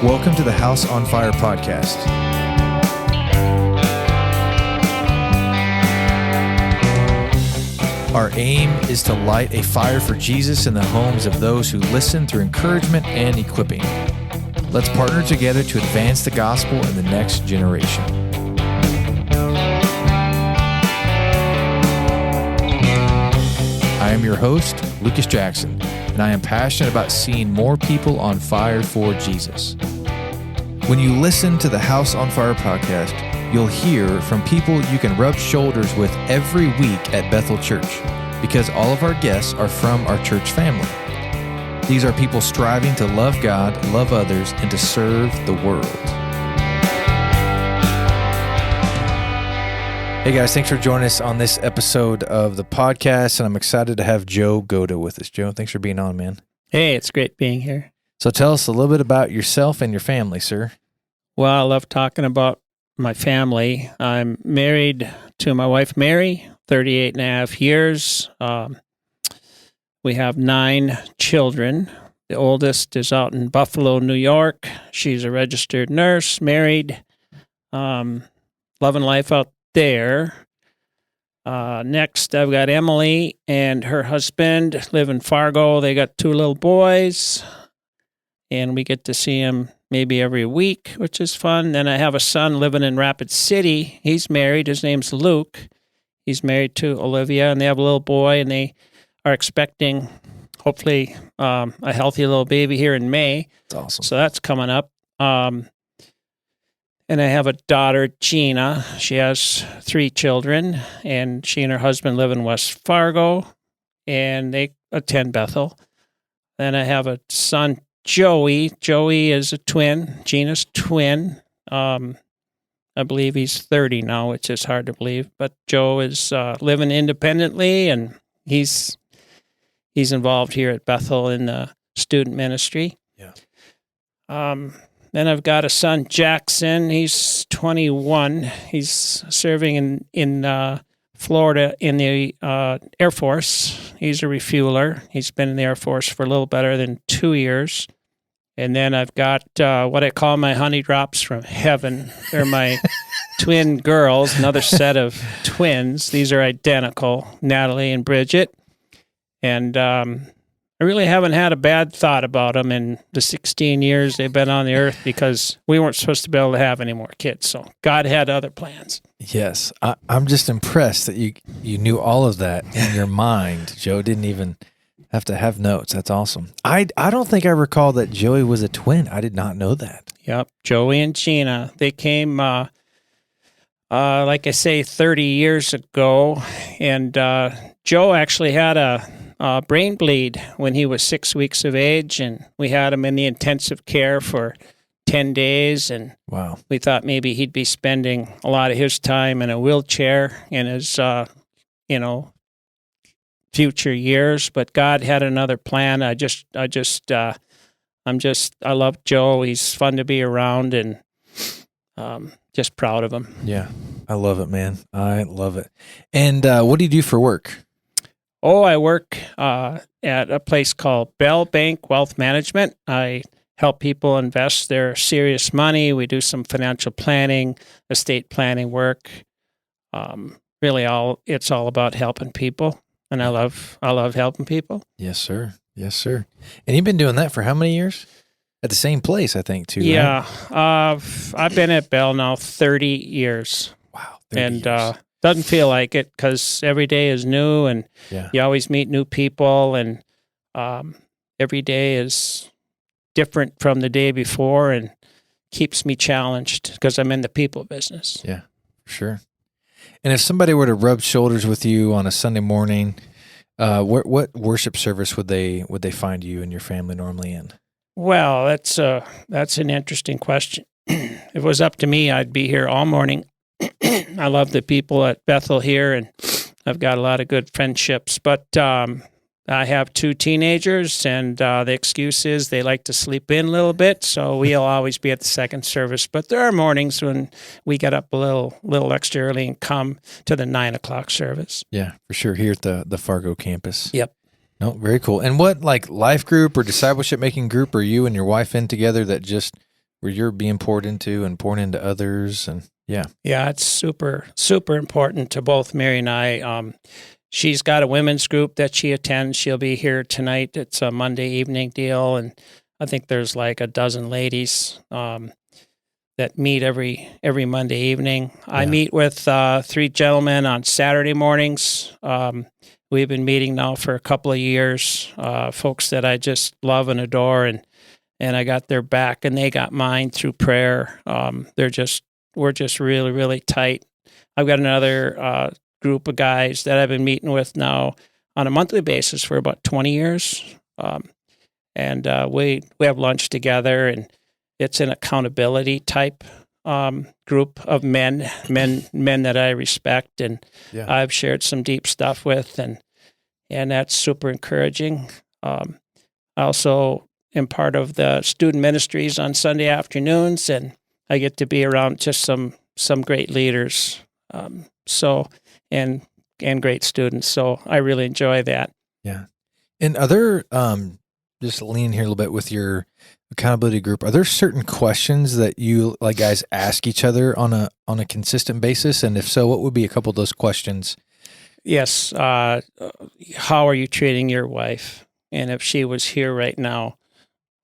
Welcome to the House on Fire podcast. Our aim is to light a fire for Jesus in the homes of those who listen through encouragement and equipping. Let's partner together to advance the gospel in the next generation. I am your host, Lucas Jackson, and I am passionate about seeing more people on fire for Jesus. When you listen to the House on Fire podcast, you'll hear from people you can rub shoulders with every week at Bethel Church, because all of our guests are from our church family. These are people striving to love God, love others, and to serve the world. Hey guys, thanks for joining us on this episode of the podcast, and I'm excited to have Joe Goda with us. Joe, thanks for being on, man. Hey, it's great being here. So tell us a little bit about yourself and your family, sir. Well, I love talking about my family. I'm married to my wife, Mary, 38 and a half years. We have 9 children. The oldest is out in Buffalo, New York. She's a registered nurse, married, loving life out there. Next, I've got Emily and her husband live in Fargo. They got 2 little boys, and we get to see them maybe every week, which is fun. Then I have a son living in Rapid City. He's married. His name's Luke. He's married to Olivia, and they have a little boy, and they are expecting, hopefully, a healthy little baby here in May. That's awesome. So that's coming up. And I have a daughter, Gina. She has 3 children, and she and her husband live in West Fargo, and they attend Bethel. Then I have a son, Joey. Joey is a twin, Gina's twin. I believe he's 30 now, which is hard to believe. But Joe is living independently, and he's involved here at Bethel in the student ministry. Yeah. Then I've got a son, Jackson. He's 21. He's serving in Florida in the Air Force. He's a refueler. He's been in the Air Force for a little better than 2 years. And then I've got what I call my honey drops from heaven. They're my twin girls, another set of twins. These are identical, Natalie and Bridget. And I really haven't had a bad thought about them in the 16 years they've been on the earth, because we weren't supposed to be able to have any more kids. So God had other plans. Yes. I'm just impressed that you knew all of that in your mind. Joe didn't even have to have notes. That's awesome. I don't think I recall that Joey was a twin. I did not know that. Yep. Joey and Gina. They came, like I say, 30 years ago. And Joe actually had a brain bleed when he was 6 weeks of age, and we had him in the intensive care for 10 days. And wow, we thought maybe he'd be spending a lot of his time in a wheelchair in his, future years, but God had another plan. I love Joe. He's fun to be around, and just proud of him. Yeah, I love it, man. I love it. And what do you do for work? Oh, I work at a place called Bell Bank Wealth Management. I help people invest their serious money. We do some financial planning, estate planning work. It's all about helping people. And I love helping people. Yes, sir. Yes, sir. And you've been doing that for how many years? At the same place, I think, too. Yeah. Right? I've been at Bell now 30 years. Wow. 30 years. Doesn't feel like it, because every day is new, and you always meet new people, and every day is different from the day before, and keeps me challenged because I'm in the people business. Yeah, sure. And if somebody were to rub shoulders with you on a Sunday morning, what worship service would they find you and your family normally in? Well, that's an interesting question. If it was up to me, I'd be here all morning. I love the people at Bethel here, and I've got a lot of good friendships. But I have 2 teenagers, and the excuse is they like to sleep in a little bit, so we'll always be at the second service. But there are mornings when we get up a little extra early and come to the 9 o'clock service. Yeah, for sure, here at the Fargo campus. Yep. No, very cool. And what life group or discipleship making group are you and your wife in together that just where you're being poured into and pouring into others. And yeah. Yeah, it's super, super important to both Mary and I. She's got a women's group that she attends. She'll be here tonight. It's a Monday evening deal. And I think there's like a dozen ladies that meet every Monday evening. I meet with 3 gentlemen on Saturday mornings. We've been meeting now for a couple of years, folks that I just love and adore, and I got their back and they got mine through prayer. We're just really, really tight. I've got another group of guys that I've been meeting with now on a monthly basis for about 20 years. And we have lunch together, and it's an accountability type group of men that I respect and I've shared some deep stuff with, and that's super encouraging. I also am part of the student ministries on Sunday afternoons, and I get to be around just some great leaders, and great students. So I really enjoy that. Yeah. And other, just lean here a little bit with your accountability group, are there certain questions that you like guys ask each other on a consistent basis? And if so, what would be a couple of those questions? Yes. How are you treating your wife? And if she was here right now,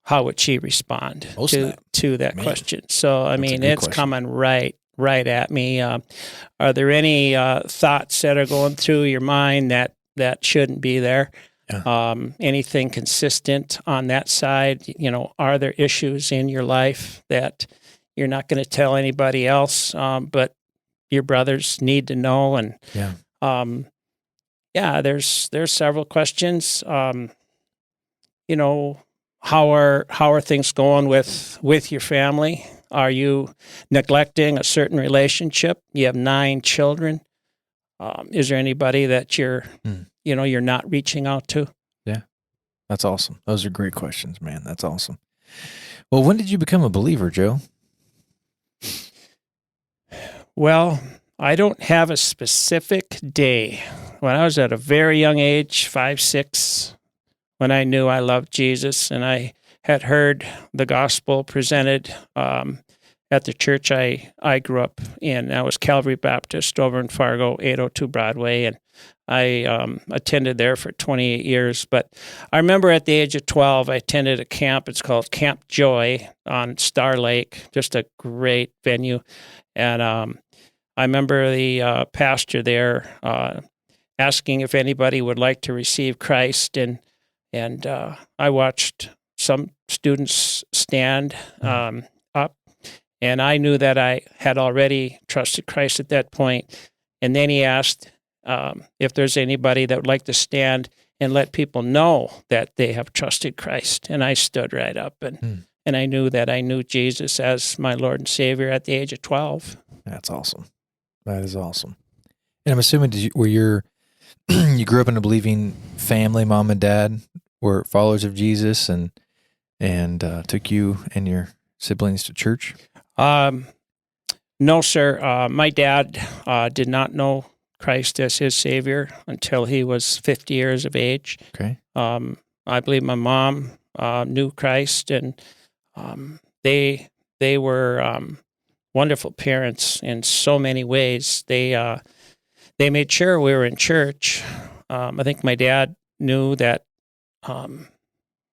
how would she respond to that question? So, I mean, it's coming right at me. Are there any thoughts that are going through your mind that shouldn't be there? Yeah. Anything consistent on that side? You know, are there issues in your life that you're not going to tell anybody else, but your brothers need to know? And there's several questions. You know, how are things going with your family? Are you neglecting a certain relationship? You have 9 children. Is there anybody that you're not reaching out to? Yeah, that's awesome. Those are great questions, man. That's awesome. Well, when did you become a believer, Joe? Well, I don't have a specific day. When I was at a very young age, 5, 6, when I knew I loved Jesus, and I had heard the gospel presented at the church I grew up in. That was Calvary Baptist over in Fargo, 802 Broadway, and I attended there for 28 years. But I remember at the age of 12, I attended a camp. It's called Camp Joy on Star Lake, just a great venue. And I remember the pastor there asking if anybody would like to receive Christ, and I watched some students stand up, and I knew that I had already trusted Christ at that point. And then he asked if there's anybody that would like to stand and let people know that they have trusted Christ. And I stood right up, and I knew that I knew Jesus as my Lord and Savior at the age of 12. That's awesome. That is awesome. And I'm assuming you grew up in a believing family. Mom and dad were followers of Jesus, and took you and your siblings to church? No, sir. My dad did not know Christ as his Savior until he was 50 years of age. Okay. I believe my mom knew Christ, and they were wonderful parents in so many ways. They made sure we were in church. I think my dad knew that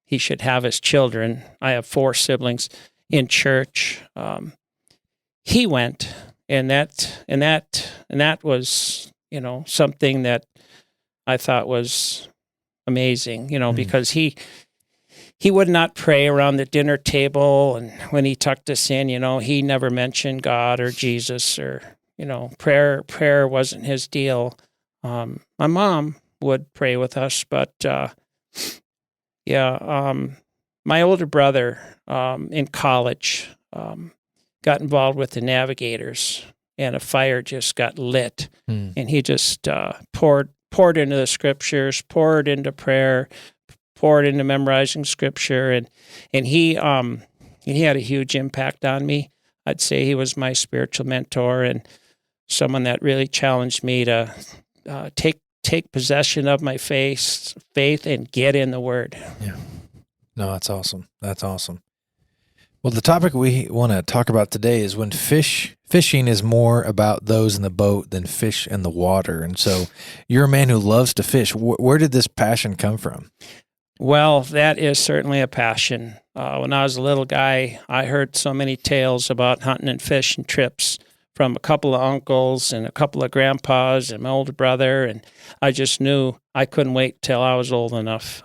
he should have his children. I have 4 siblings in church. He went, and that was, something that I thought was amazing, because he would not pray around the dinner table, and when he tucked us in, he never mentioned God or Jesus, or prayer wasn't his deal. My mom would pray with us, but my older brother in college got involved with the Navigators, and a fire just got lit, and he just poured into the scriptures, poured into prayer, poured into memorizing scripture, and he had a huge impact on me. I'd say he was my spiritual mentor and someone that really challenged me to take possession of my faith and get in the Word. Yeah. No, that's awesome. That's awesome. Well, the topic we want to talk about today is when fishing is more about those in the boat than fish in the water. And so you're a man who loves to fish. Where did this passion come from? Well, that is certainly a passion. When I was a little guy, I heard so many tales about hunting and fishing trips from a couple of uncles and a couple of grandpas and my older brother, and I just knew I couldn't wait till I was old enough.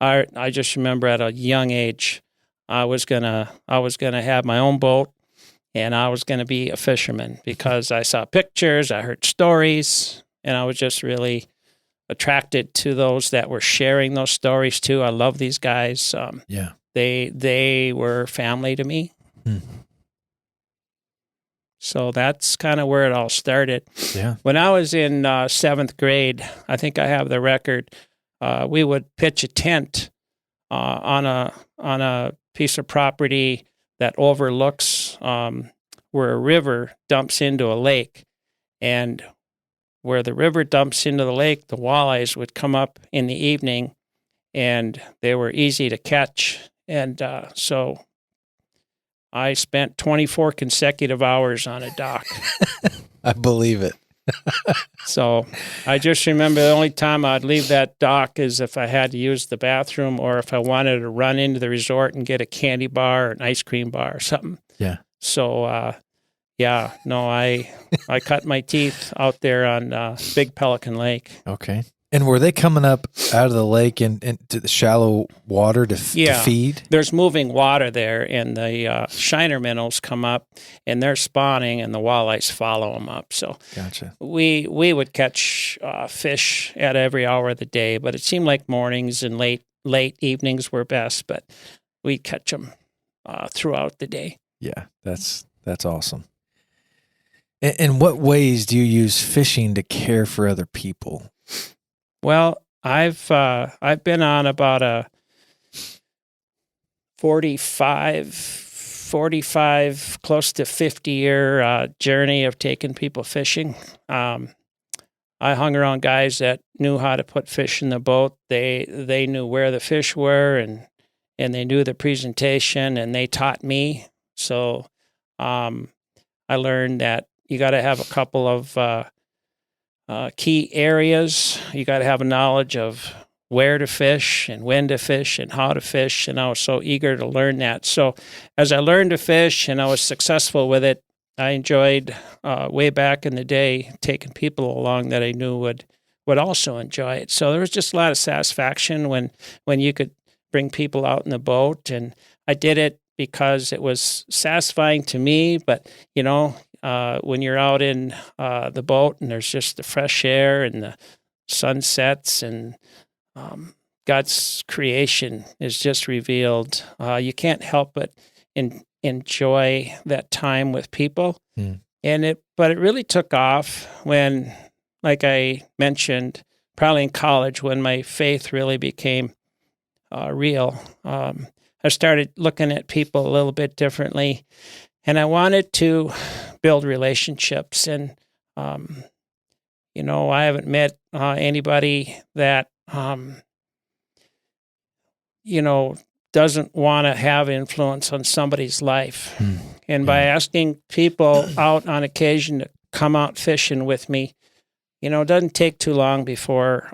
I just remember at a young age, I was gonna have my own boat, and I was gonna be a fisherman because I saw pictures, I heard stories, and I was just really attracted to those that were sharing those stories too. I love these guys. Yeah. They were family to me. So that's kind of where it all started. Yeah. When I was in 7th grade, I think I have the record, we would pitch a tent on a piece of property that overlooks where a river dumps into a lake. And where the river dumps into the lake, the walleyes would come up in the evening, and they were easy to catch. And so I spent 24 consecutive hours on a dock. I believe it. So I just remember the only time I'd leave that dock is if I had to use the bathroom or if I wanted to run into the resort and get a candy bar or an ice cream bar or something. Yeah. So, I cut my teeth out there on Big Pelican Lake. Okay. And were they coming up out of the lake and into the shallow water to feed? There's moving water there, and the shiner minnows come up, and they're spawning, and the walleyes follow them up. So gotcha. We would catch fish at every hour of the day, but it seemed like mornings and late evenings were best. But we'd catch them throughout the day. Yeah, that's awesome. In what ways do you use fishing to care for other people? Well, I've been on about a 45, close to 50-year journey of taking people fishing. I hung around guys that knew how to put fish in the boat. They knew where the fish were, and they knew the presentation, and they taught me. So I learned that you got to have a couple of key areas. You got to have a knowledge of where to fish and when to fish and how to fish. And I was so eager to learn that. So as I learned to fish and I was successful with it, I enjoyed way back in the day taking people along that I knew would also enjoy it. So there was just a lot of satisfaction when you could bring people out in the boat. And I did it because it was satisfying to me. But, when you're out in the boat and there's just the fresh air and the sunsets and God's creation is just revealed, you can't help but enjoy that time with people. But it really took off when, like I mentioned, probably in college when my faith really became real. I started looking at people a little bit differently, and I wanted to build relationships. And, I haven't met anybody that, doesn't want to have influence on somebody's life. And by asking people out on occasion to come out fishing with me, it doesn't take too long before,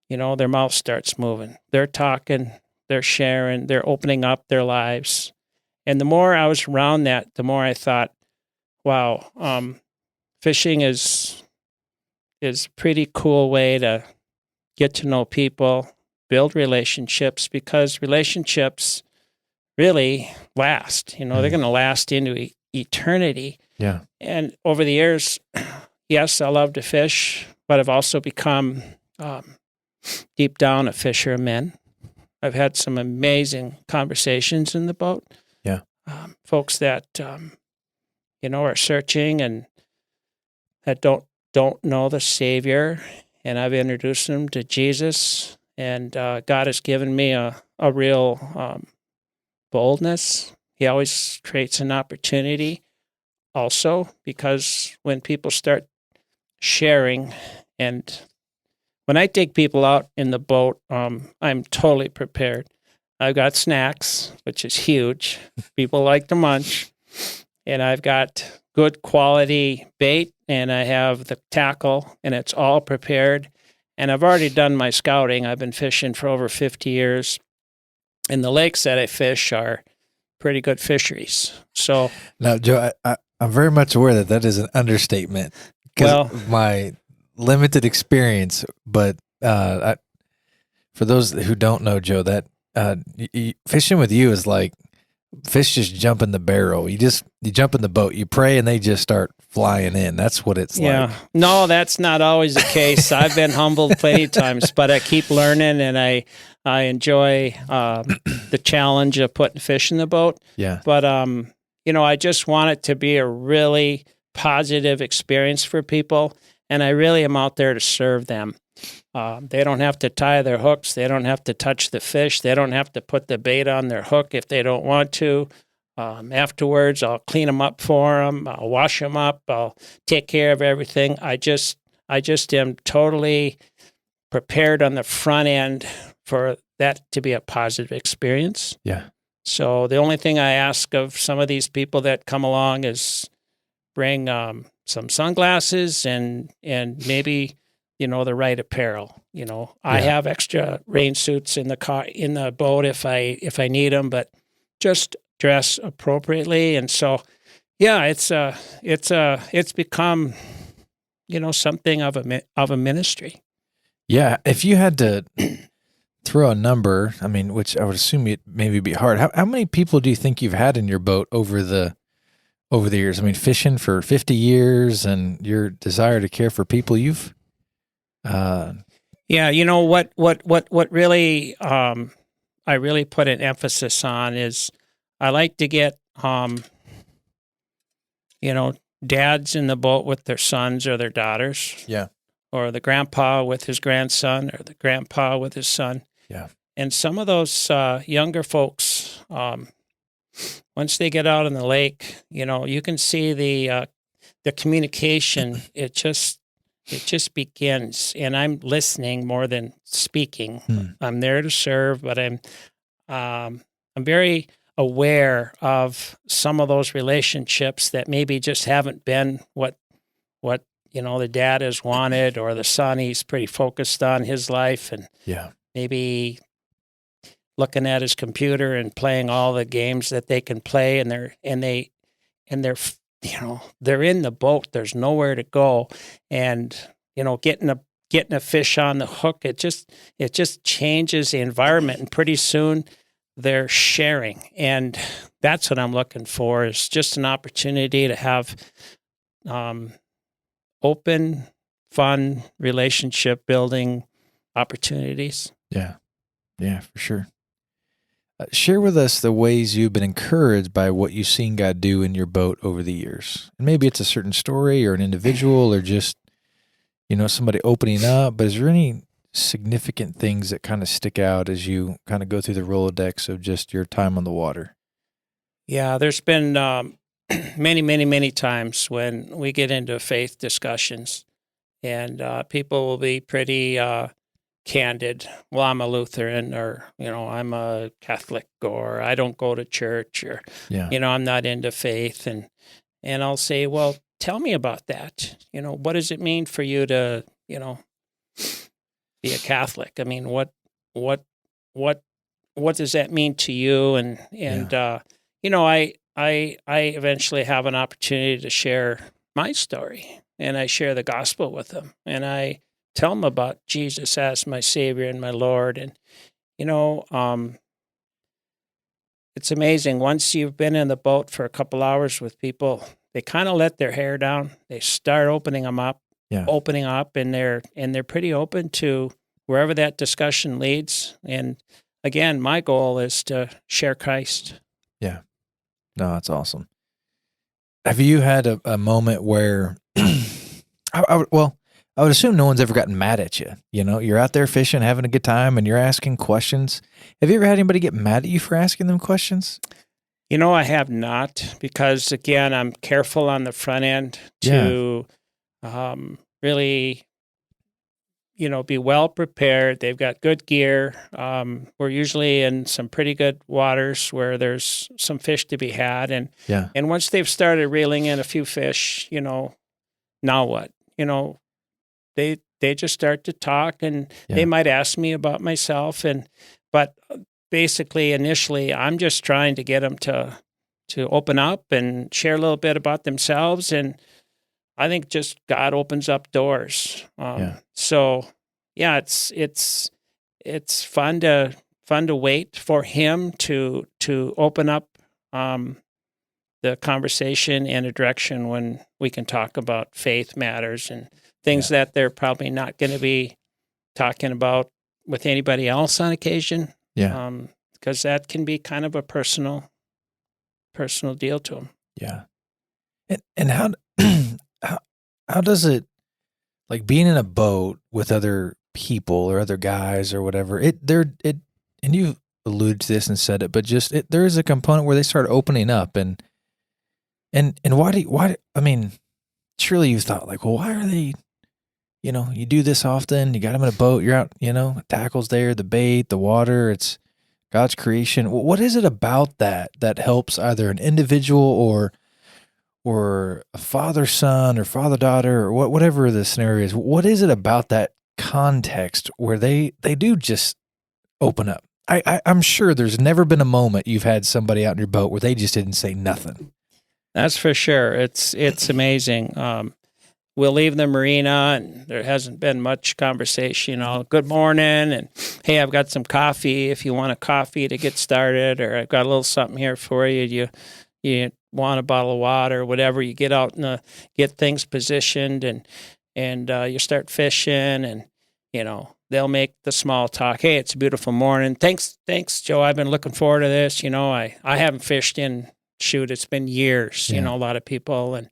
their mouth starts moving. They're talking, they're sharing, they're opening up their lives. And the more I was around that, the more I thought, wow, fishing is a pretty cool way to get to know people, build relationships, because relationships really last. They're going to last into eternity. Yeah. And over the years, yes, I love to fish, but I've also become deep down a fisherman. I've had some amazing conversations in the boat. Yeah. Folks that are searching and that don't know the Savior, and I've introduced them to Jesus. And God has given me a real boldness. He always creates an opportunity also, because when people start sharing, and when I take people out in the boat, I'm totally prepared. I've got snacks, which is huge. People like to munch. And I've got good quality bait, and I have the tackle, and it's all prepared. And I've already done my scouting. I've been fishing for over 50 years. And the lakes that I fish are pretty good fisheries. So Now, Joe, I'm very much aware that that is an understatement because of my limited experience. But for those who don't know, Joe, that fishing with you is like fish just jump in the barrel. You jump in the boat, you pray, and they just start flying in. That's what it's like. No, that's not always the case. I've been humbled plenty of times, but I keep learning, and I enjoy the challenge of putting fish in the boat. Yeah. But I just want it to be a really positive experience for people, and I really am out there to serve them. They don't have to tie their hooks. They don't have to touch the fish. They don't have to put the bait on their hook if they don't want to. Afterwards, I'll clean them up for them. I'll wash them up. I'll take care of everything. I just am totally prepared on the front end for that to be a positive experience. Yeah. So the only thing I ask of some of these people that come along is bring some sunglasses and maybe the right apparel. I have extra rain suits in the boat if I need them, but just dress appropriately. And so, it's become, something of a ministry. Yeah. If you had to throw a number, I mean, which I would assume it maybe be hard. How many people do you think you've had in your boat over the years? I mean, fishing for 50 years and your desire to care for people, you've what really I really put an emphasis on is I like to get dads in the boat with their sons or their daughters. Yeah. Or the grandpa with his grandson or the grandpa with his son. Yeah. And some of those younger folks, once they get out on the lake, you can see the communication. It just begins, and I'm listening more than speaking. I'm there to serve, but I'm very aware of some of those relationships that maybe just haven't been what the dad has wanted, or the son, he's pretty focused on his life and maybe looking at his computer and playing all the games that they can play, and they're they're in the boat. There's nowhere to go, and getting a fish on the hook, it just changes the environment, and pretty soon they're sharing, and that's what I'm looking for. Is just an opportunity to have open, fun relationship building opportunities. Yeah, for sure. Share with us the ways you've been encouraged by what you've seen God do in your boat over the years. And maybe it's a certain story or an individual or just, somebody opening up. But is there any significant things that kind of stick out as you kind of go through the Rolodex of just your time on the water? Yeah, there's been many, many, many times when we get into faith discussions and people will be pretty candid. Well, I'm a Lutheran, or I'm a Catholic, or I don't go to church, or I'm not into faith, and I'll say, well, tell me about that. What does it mean for you to be a Catholic? I mean, what does that mean to you? And I eventually have an opportunity to share my story, and I share the gospel with them, and I tell them about Jesus as my Savior and my Lord. And, it's amazing. Once you've been in the boat for a couple hours with people, they kind of let their hair down. They start opening up, and they're pretty open to wherever that discussion leads. And again, my goal is to share Christ. Yeah. No, that's awesome. Have you had a moment where, I would assume no one's ever gotten mad at you. You're out there fishing, having a good time, and you're asking questions. Have you ever had anybody get mad at you for asking them questions? I have not, because again, I'm careful on the front end to really, be well prepared. They've got good gear. We're usually in some pretty good waters where there's some fish to be had. And once they've started reeling in a few fish, now what? They just start to talk, and they might ask me about myself. But basically, initially, I'm just trying to get them to open up and share a little bit about themselves. And I think just God opens up doors. So yeah, it's fun to wait for Him to open up the conversation in a direction when we can talk about faith matters and things that they're probably not going to be talking about with anybody else on occasion. Yeah. Because that can be kind of a personal deal to them. Yeah. And how does it, like being in a boat with other people or other guys or whatever, and you alluded to this and said it, but just there is a component where they start opening up and why I mean, surely you thought like, well, why are they, you do this often, you got them in a boat, you're out, tackle's there, the bait, the water, it's God's creation. What is it about that helps either an individual or a father-son or father-daughter or whatever the scenario is? What is it about that context where they do just open up? I'm sure there's never been a moment you've had somebody out in your boat where they just didn't say nothing. That's for sure. It's amazing. We'll leave the marina, and there hasn't been much conversation. Good morning, and hey, I've got some coffee if you want a coffee to get started, or I've got a little something here for you. You want a bottle of water, or whatever. You get out and get things positioned, and you start fishing, and they'll make the small talk. Hey, it's a beautiful morning. Thanks, Joe. I've been looking forward to this. I haven't fished in. It's been years, a lot of people, and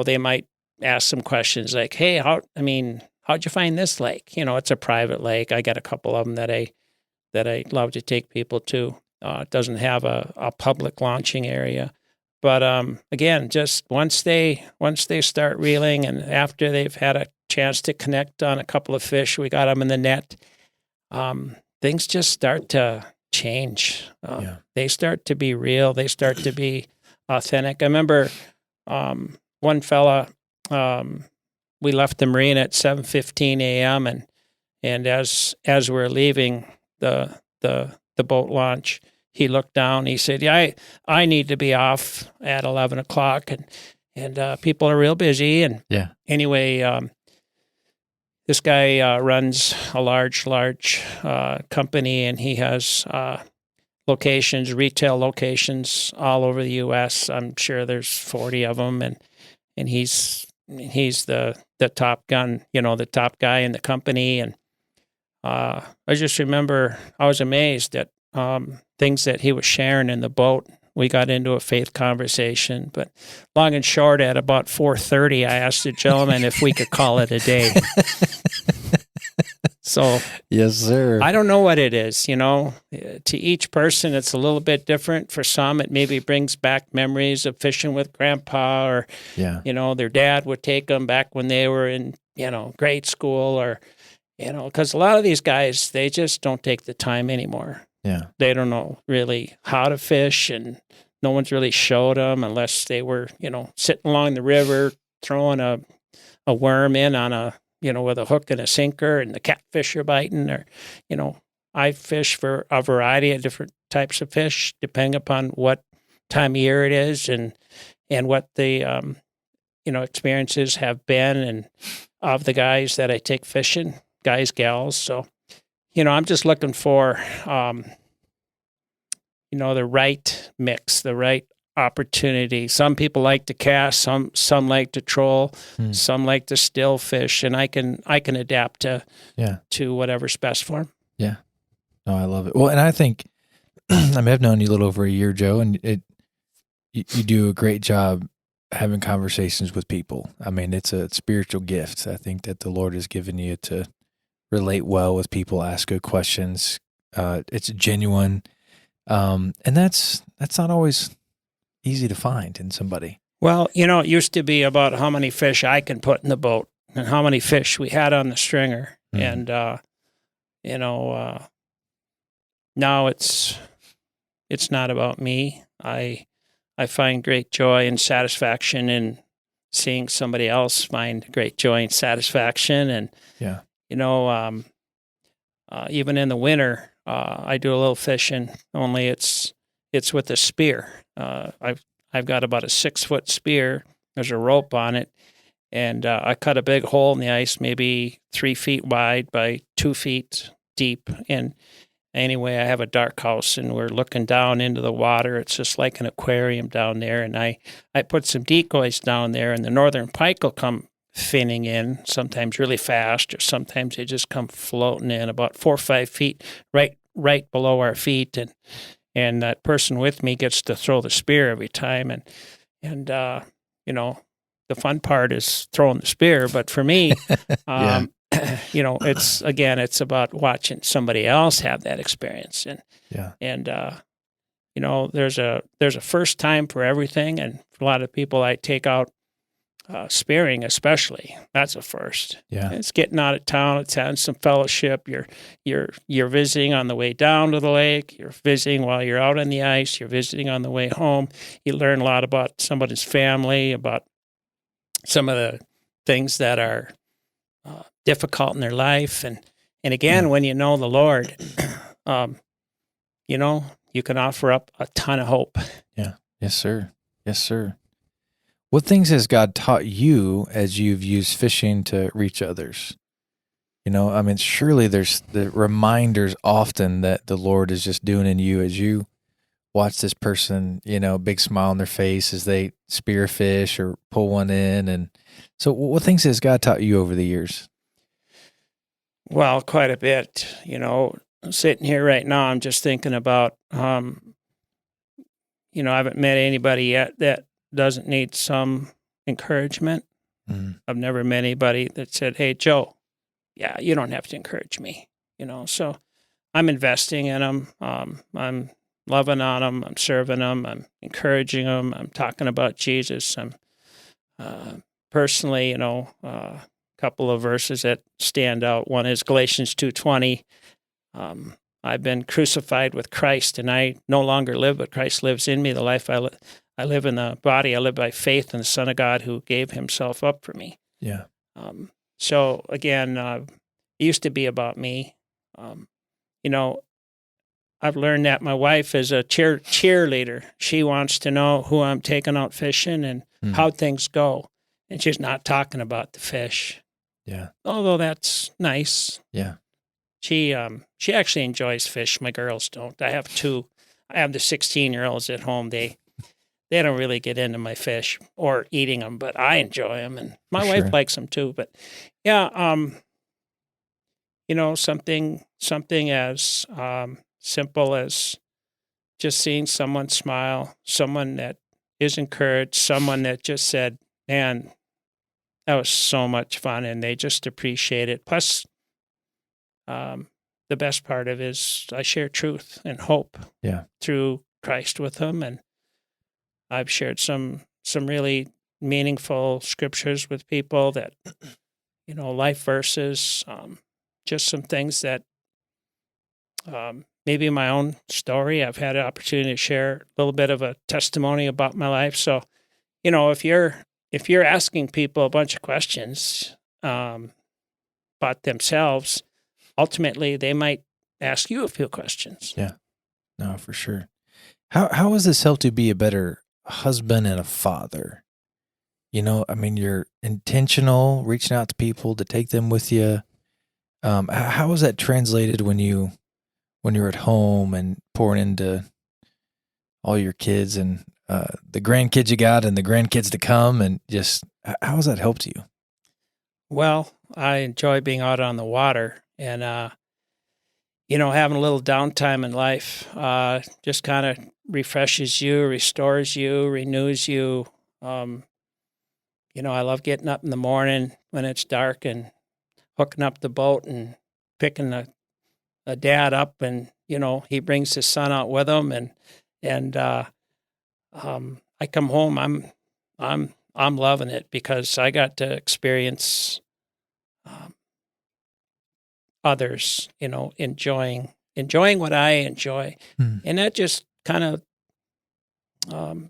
they might ask some questions like, hey, how'd you find this lake? It's a private lake. I got a couple of them that I love to take people to. It doesn't have a public launching area, but again, just once they start reeling, and after they've had a chance to connect on a couple of fish, we got them in the net. Things just start to change. They start to be real. They start to be authentic. I remember one fella. We left the marina at 7:15 a.m. and as we're leaving the boat launch, he looked down. He said, "Yeah, I need to be off at 11 o'clock, and people are real busy." And anyway, this guy runs a large company, and he has retail locations all over the U.S. I'm sure there's 40 of them, and he's the top gun, the top guy in the company. And I just remember I was amazed at things that he was sharing in the boat. We got into a faith conversation, but long and short, at about 4:30, I asked the gentleman if we could call it a day. So, yes, sir. I don't know what it is, to each person, it's a little bit different. For some, it maybe brings back memories of fishing with grandpa, or, their dad would take them back when they were in, grade school, or, because a lot of these guys, they just don't take the time anymore. Yeah. They don't know really how to fish, and no one's really showed them unless they were, sitting along the river, throwing a worm in on with a hook and a sinker, and the catfish are biting, or, I fish for a variety of different types of fish, depending upon what time of year it is and what the, experiences have been, and of the guys that I take fishing, guys, gals. So, I'm just looking for, the right mix, the right opportunity. Some people like to cast, some like to troll, some like to still fish, and I can adapt to whatever's best for them. Yeah. No, I love it. Well, and I think, I've known you a little over a year, Joe, and you do a great job having conversations with people. I mean, it's a spiritual gift, I think, that the Lord has given you to relate well with people, ask good questions. It's genuine. And that's not always easy to find in somebody. Well, it used to be about how many fish I can put in the boat. and how many fish we had on the stringer. And, now it's not about me. I find great joy and satisfaction in seeing somebody else find great joy and satisfaction. And, even in the winter, I do a little fishing, only it's with a spear. I've got about a 6-foot spear. There's a rope on it. And I cut a big hole in the ice, maybe 3 feet wide by 2 feet deep. And anyway, I have a dark house, and we're looking down into the water. It's just like an aquarium down there. And I put some decoys down there, and the northern pike will come finning in, sometimes really fast, or sometimes they just come floating in about 4 or 5 feet right below our feet. And that person with me gets to throw the spear every time. And the fun part is throwing the spear. But for me, it's about watching somebody else have that experience. And there's a first time for everything. And for a lot of people, I take out spearing especially. That's a first. Yeah. It's getting out of town. It's having some fellowship. You're visiting on the way down to the lake. You're visiting while you're out on the ice. You're visiting on the way home. You learn a lot about somebody's family, about some of the things that are difficult in their life. And again, when you know the Lord, you can offer up a ton of hope. Yeah. Yes, sir. Yes, sir. What things has God taught you as you've used fishing to reach others? Surely there's the reminders often that the Lord is just doing in you as you watch this person, big smile on their face as they spear fish or pull one in. And so what things has God taught you over the years? Well, quite a bit. Sitting here right now, I'm just thinking about, I haven't met anybody yet that doesn't need some encouragement. Mm. I've never met anybody that said, "Hey, Joe, yeah, you don't have to encourage me." So I'm investing in them. I'm loving on them. I'm serving them. I'm encouraging them. I'm talking about Jesus. I'm personally, a couple of verses that stand out. One is Galatians 2:20. I've been crucified with Christ, and I no longer live, but Christ lives in me. The life I live in the body, I live by faith in the Son of God who gave himself up for me. Yeah. So again, it used to be about me. I've learned that my wife is a cheerleader. She wants to know who I'm taking out fishing and how things go. And she's not talking about the fish. Yeah. Although that's nice. Yeah. She actually enjoys fish. My girls don't. I have two. I have the 16-year-olds at home. They don't really get into my fish or eating them, but I enjoy them, and my wife likes them too. But yeah, something as simple as just seeing someone smile, someone that is encouraged, someone that just said, "Man, that was so much fun," and they just appreciate it. Plus, the best part of it is I share truth and hope through Christ with them, and I've shared some really meaningful scriptures with people that, life verses, just some things that maybe my own story. I've had an opportunity to share a little bit of a testimony about my life. So, if you're asking people a bunch of questions about themselves, ultimately they might ask you a few questions. Yeah, no, for sure. How has this helped you be a better husband and a father? You're intentional, reaching out to people to take them with you. How was that translated when you're at home and pouring into all your kids and the grandkids you got and the grandkids to come, and just how has that helped you? Well, I enjoy being out on the water and, having a little downtime in life just kind of refreshes you, restores you, renews you. I love getting up in the morning when it's dark and hooking up the boat and picking a dad up, and he brings his son out with him, and I come home. I'm loving it because I got to experience others, enjoying what I enjoy. And that just kind of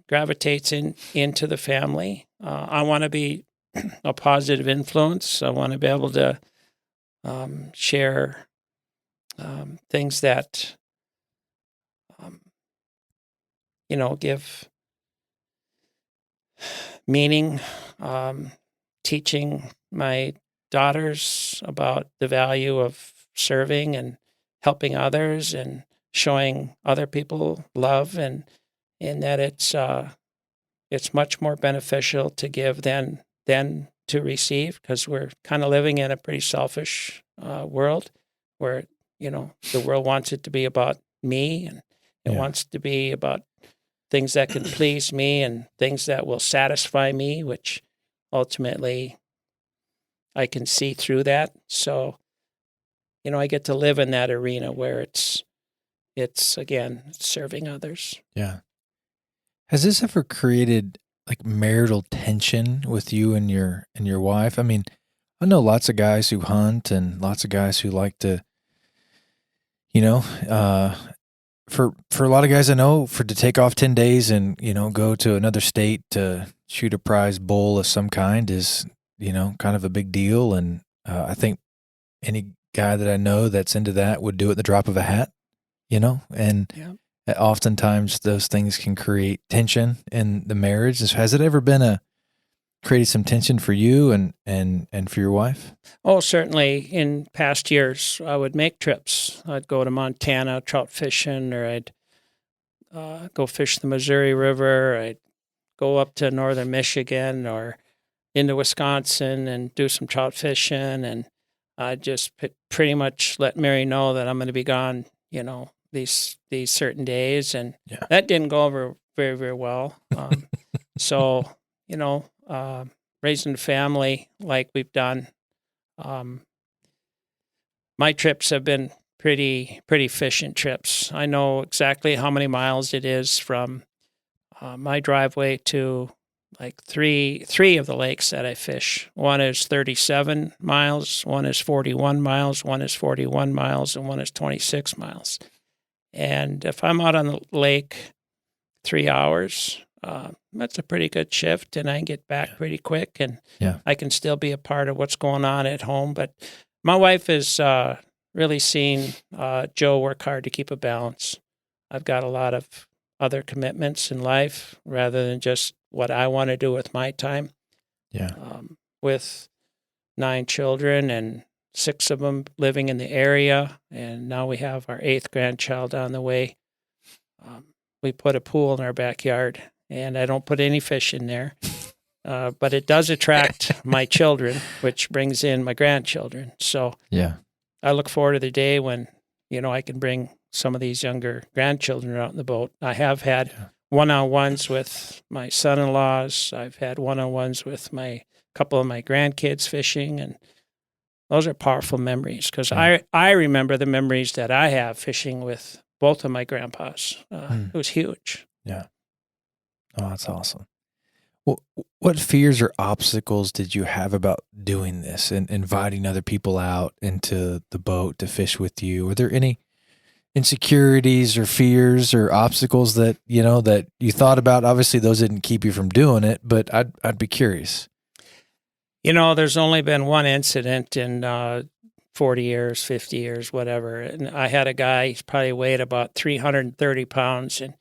gravitates into the family. I want to be a positive influence. I want to be able to share things that, give meaning, teaching my daughters about the value of serving and helping others and showing other people love, and that it's much more beneficial to give than to receive, because we're kind of living in a pretty selfish world where the world wants it to be about me, and it wants to be about things that can please me and things that will satisfy me, which ultimately I can see through that. So, I get to live in that arena where it's again, serving others. Yeah. Has this ever created like marital tension with you and your wife? I mean, I know lots of guys who hunt and lots of guys who like to, for a lot of guys I know, to take off 10 days and, go to another state to shoot a prize bull of some kind is, kind of a big deal. And I think any guy that I know that's into that would do it at the drop of a hat, and oftentimes those things can create tension in the marriage. Has it ever been created some tension for you and for your wife? Oh, certainly. In past years, I would make trips. I'd go to Montana trout fishing, or I'd go fish the Missouri River. I'd go up to northern Michigan or into Wisconsin and do some trout fishing. And I just pretty much let Mary know that I'm going to be gone, these certain days. And that didn't go over very, very well. So, raising a family like we've done, my trips have been pretty efficient trips. I know exactly how many miles it is from my driveway to like three of the lakes that I fish. One is 37 miles, one is 41 miles, one is 41 miles, and one is 26 miles. And if I'm out on the lake 3 hours, that's a pretty good shift, and I can get back pretty quick, and I can still be a part of what's going on at home. But my wife has really seen Joe work hard to keep a balance. I've got a lot of other commitments in life rather than just what I want to do with my time. With 9 children and 6 of them living in the area, and now we have our 8th grandchild on the way. We put a pool in our backyard, and I don't put any fish in there, but it does attract my children, which brings in my grandchildren. So I look forward to the day when, I can bring some of these younger grandchildren out in the boat. I have had one-on-ones with my son-in-laws. I've had one-on-ones with a couple of my grandkids fishing, and those are powerful memories, because I remember the memories that I have fishing with both of my grandpas. It was huge. Yeah. Oh, that's awesome. Well, what fears or obstacles did you have about doing this and inviting other people out into the boat to fish with you? Were there any insecurities or fears or obstacles that you thought about? Obviously, those didn't keep you from doing it, but I'd be curious. There's only been one incident in 40 years, 50 years, whatever. And I had a guy, he's probably weighed about 330 pounds, and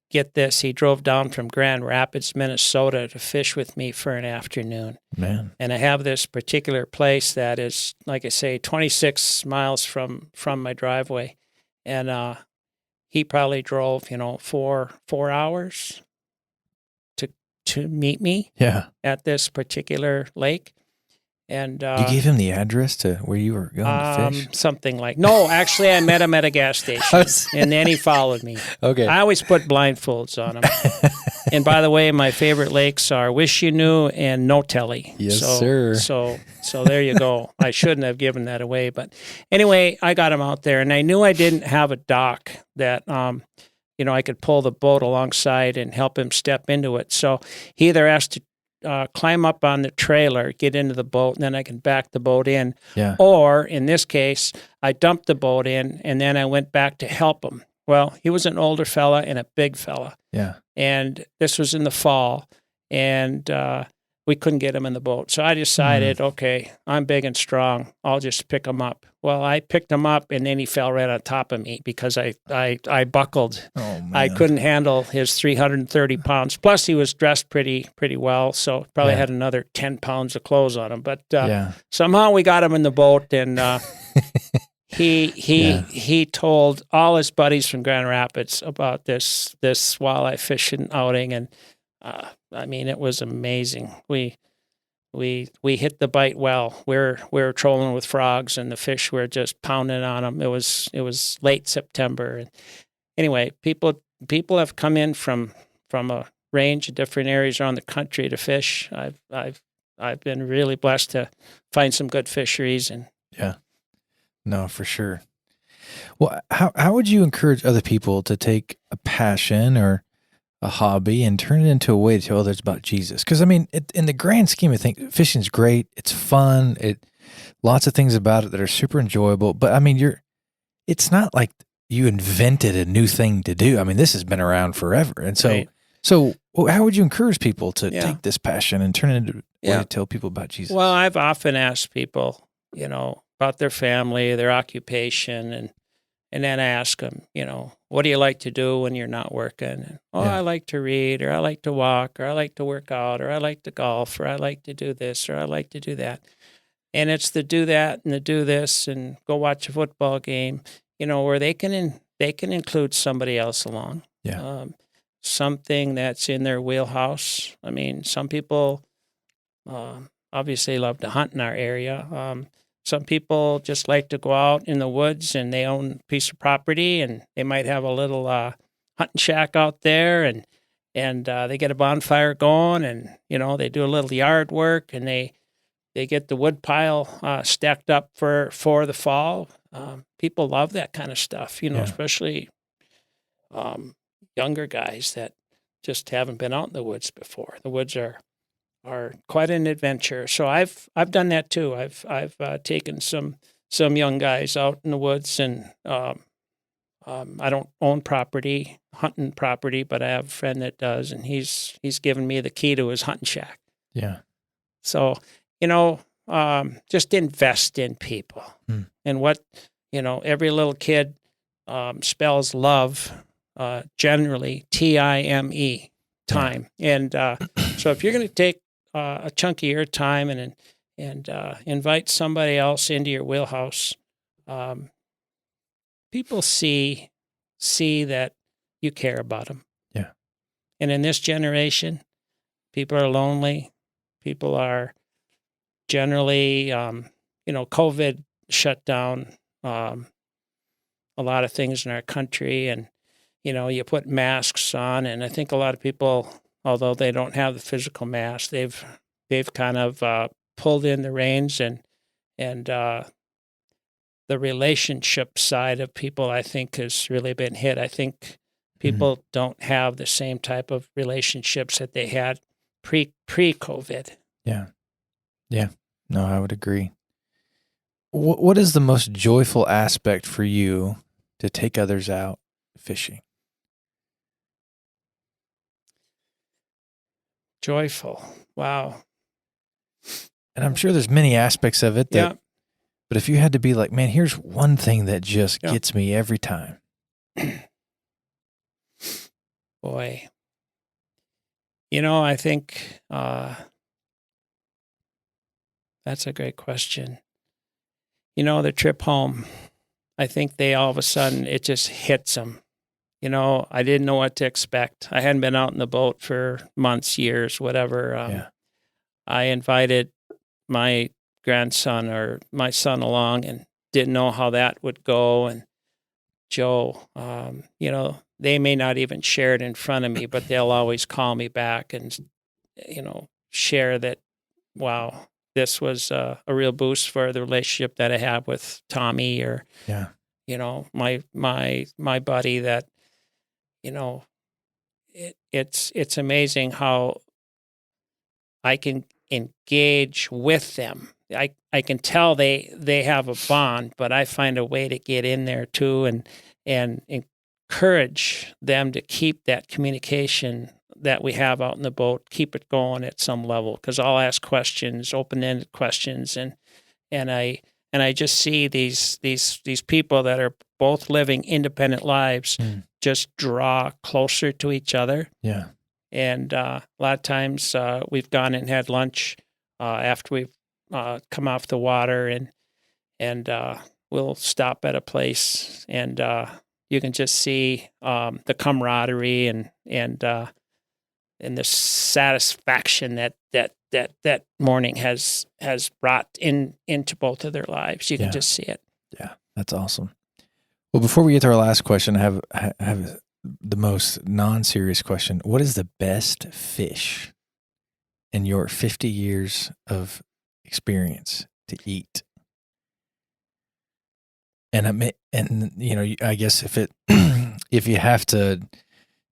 get this, he drove down from Grand Rapids, Minnesota to fish with me for an afternoon. Man. And I have this particular place that is, like I say, 26 miles from my driveway. And he probably drove, 4 hours to meet me at this particular lake. And you gave him the address to where you were going to fish? Something like, no, actually I met him at a gas station, and then he followed me. Okay. I always put blindfolds on him. And by the way, my favorite lakes are Wish You Knew and No Telly. Yes, sir. So there you go. I shouldn't have given that away. But anyway, I got him out there, and I knew I didn't have a dock that, I could pull the boat alongside and help him step into it. So he either has to climb up on the trailer, get into the boat, and then I can back the boat in. Yeah. Or in this case, I dumped the boat in, and then I went back to help him. Well, he was an older fella and a big fella. Yeah. And this was in the fall, and we couldn't get him in the boat. So I decided, okay, I'm big and strong. I'll just pick him up. Well, I picked him up, and then he fell right on top of me because I buckled. Oh, man. I couldn't handle his 330 pounds. Plus, he was dressed pretty well, so probably had another 10 pounds of clothes on him. But somehow we got him in the boat, and he told all his buddies from Grand Rapids about this walleye fishing outing, and I mean, it was amazing. We hit the bite well. We were trolling with frogs, and the fish were just pounding on them. It was late September, and anyway, people have come in from a range of different areas around the country to fish. I've been really blessed to find some good fisheries, and no, for sure. Well, how would you encourage other people to take a passion or a hobby and turn it into a way to tell others about Jesus? Because I mean, in the grand scheme of things, fishing's great. It's fun. Lots of things about it that are super enjoyable. But I mean, it's not like you invented a new thing to do. I mean, this has been around forever. And so, so how would you encourage people to take this passion and turn it into a way to tell people about Jesus? Well, I've often asked people, about their family, their occupation, and then I ask them, what do you like to do when you're not working? And, I like to read, or I like to walk, or I like to work out, or I like to golf, or I like to do this, or I like to do that. And it's the do that and the do this and go watch a football game, where they can include somebody else along. Yeah. Something that's in their wheelhouse. I mean, some people obviously love to hunt in our area. Some people just like to go out in the woods, and they own a piece of property, and they might have a little hunting shack out there, and they get a bonfire going, and they do a little yard work, and they get the wood pile stacked up for the fall. People love that kind of stuff, especially younger guys that just haven't been out in the woods before. The woods are quite an adventure. So I've done that too. I've taken some young guys out in the woods, and I don't own hunting property, but I have a friend that does, and he's given me the key to his hunting shack. Yeah. So just invest in people, and what every little kid spells love generally TIME, time, and so if you're going to take a chunk of your time and invite somebody else into your wheelhouse, people see that you care about them. Yeah. And in this generation, people are lonely. People are generally, COVID shut down a lot of things in our country, and you put masks on, and I think a lot of people, although they don't have the physical mask, they've kind of pulled in the reins, and the relationship side of people, I think, has really been hit. I think people don't have the same type of relationships that they had pre-COVID. Yeah. Yeah. No, I would agree. What is the most joyful aspect for you to take others out fishing? Joyful. Wow. And I'm sure there's many aspects of it that, but if you had to be like, man, here's one thing that just gets me every time. Boy. I think that's a great question. The trip home, I think they all of a sudden, it just hits them. I didn't know what to expect. I hadn't been out in the boat for months, years, whatever. I invited my grandson or my son along and didn't know how that would go. And Joe, they may not even share it in front of me, but they'll always call me back and, share that, wow, this was a real boost for the relationship that I have with Tommy, or, my buddy that, it's amazing how I can engage with them. I can tell they have a bond, but I find a way to get in there too and encourage them to keep that communication that we have out in the boat, keep it going at some level. Because I'll ask questions, open-ended questions, and I just see these people that are both living independent lives just draw closer to each other. Yeah. And a lot of times we've gone and had lunch after we've come off the water, and we'll stop at a place, and you can just see the camaraderie and the satisfaction that morning has brought into both of their lives. You can just see it. Yeah, that's awesome. Well, before we get to our last question, I have the most non-serious question. What is the best fish in your 50 years of experience to eat? And I guess if you have to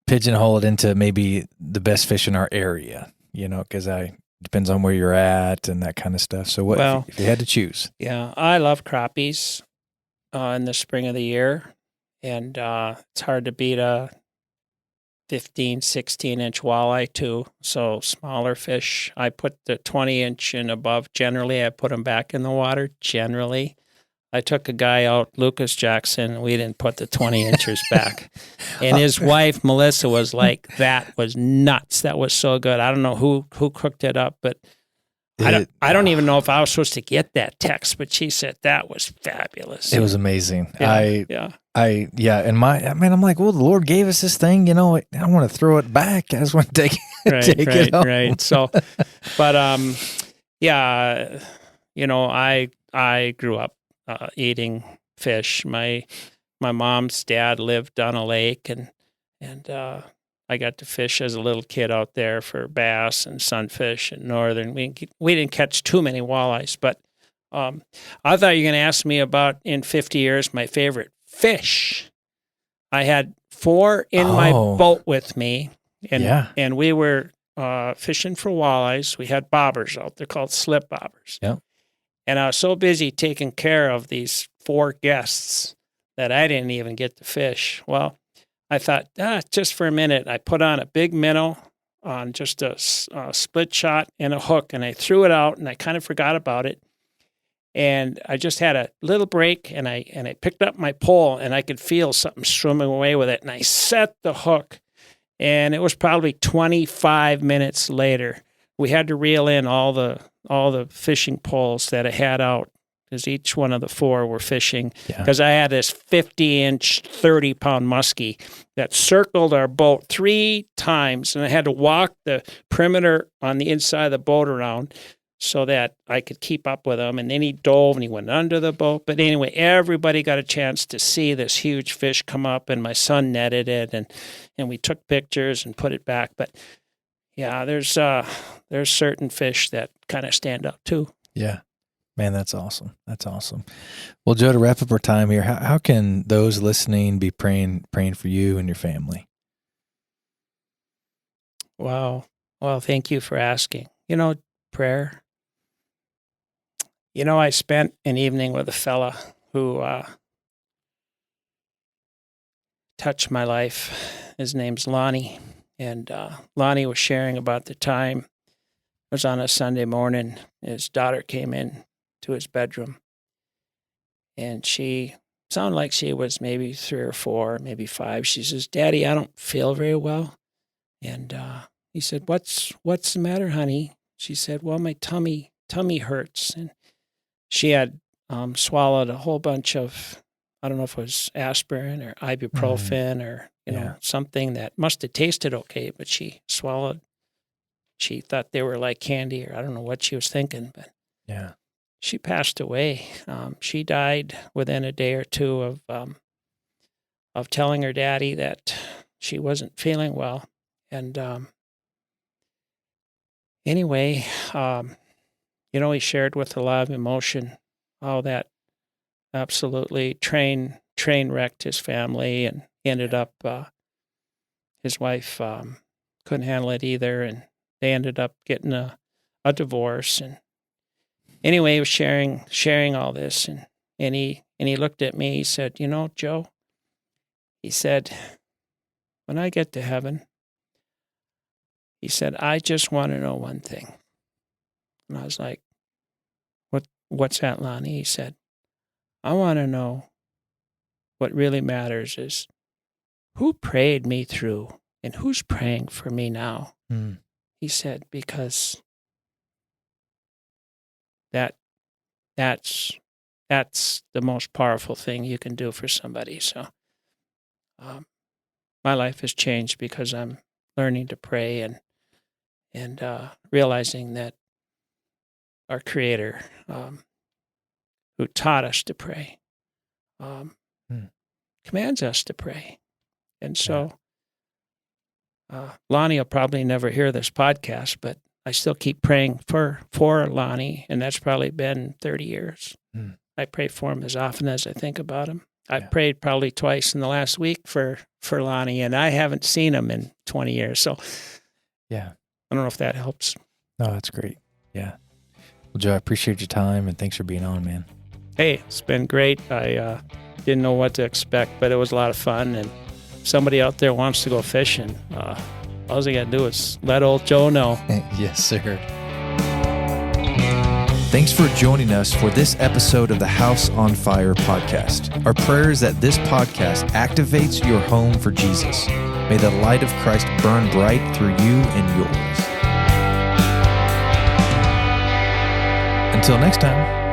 pigeonhole it into maybe the best fish in our area, because depends on where you're at and that kind of stuff. So what if you had to choose? Yeah, I love crappies in the spring of the year, and it's hard to beat a 15, 16-inch walleye too. So smaller fish, I put the 20-inch and above. Generally, I put them back in the water. Generally, I took a guy out, Lucas Jackson, and we didn't put the 20 inches back. And his wife, Melissa, was like, that was nuts. That was so good. I don't know who cooked it up, but I don't even know if I was supposed to get that text, but she said that was fabulous. It was amazing. Yeah. And I'm like, well, the Lord gave us this thing, I don't want to throw it back. I just want to take it home. Right. So, but I grew up eating fish. My mom's dad lived on a lake, and I got to fish as a little kid out there for bass and sunfish and northern. We didn't catch too many walleyes, but I thought you were going to ask me about in 50 years my favorite fish. I had 4 in my boat with me, and we were fishing for walleyes. We had bobbers out there called slip bobbers. Yeah. And I was so busy taking care of these 4 guests that I didn't even get to fish. Well, I thought, just for a minute, I put on a big minnow on just a split shot and a hook, and I threw it out, and I kind of forgot about it. And I just had a little break, and I picked up my pole, and I could feel something swimming away with it, and I set the hook, and it was probably 25 minutes later. We had to reel in all the fishing poles that I had out, because each one of the 4 were fishing. Because I had this 50-inch, 30-pound muskie that circled our boat 3 times, and I had to walk the perimeter on the inside of the boat around so that I could keep up with him. And then he dove, and he went under the boat. But anyway, everybody got a chance to see this huge fish come up, and my son netted it, and we took pictures and put it back. But yeah, there's certain fish that kind of stand out too. Yeah. Man, that's awesome. That's awesome. Well, Joe, to wrap up our time here, how can those listening be praying for you and your family? Wow. Well, thank you for asking. Prayer. I spent an evening with a fella who touched my life. His name's Lonnie. And Lonnie was sharing about the time. It was on a Sunday morning. His daughter came in to his bedroom, and she sounded like she was maybe 3 or 4, maybe 5. She says, "Daddy, I don't feel very well." And he said, "What's the matter, honey?" She said, "Well, my tummy hurts." And she had swallowed a whole bunch of, I don't know if it was aspirin or ibuprofen or something that must have tasted okay, but she swallowed. She thought they were like candy, or I don't know what she was thinking, but yeah. She passed away. She died within a day or 2 of telling her daddy that she wasn't feeling well. And anyway, he shared with a lot of emotion how that absolutely train wrecked his family, and ended up his wife couldn't handle it either, and they ended up getting a a divorce. And anyway, he was sharing all this, and he looked at me. He said, Joe, he said, when I get to heaven, he said, I just want to know one thing. And I was like, what's that, Lonnie? He said, I want to know what really matters is who prayed me through and who's praying for me now. He said, because that's the most powerful thing you can do for somebody. So my life has changed because I'm learning to pray and realizing that our Creator, who taught us to pray, commands us to pray. And so Lonnie will probably never hear this podcast, but I still keep praying for Lonnie, and that's probably been 30 years. I pray for him as often as I think about him. I've prayed probably twice in the last week for Lonnie, and I haven't seen him in 20 years. So yeah, I don't know if that helps. No, that's great. Yeah. Well, Joe, I appreciate your time, and thanks for being on, man. Hey, it's been great. I didn't know what to expect, but it was a lot of fun. And if somebody out there wants to go fishing, all they got to do is let old Joe know. Yes, sir. Thanks for joining us for this episode of the House on Fire podcast. Our prayer is that this podcast activates your home for Jesus. May the light of Christ burn bright through you and yours. Until next time.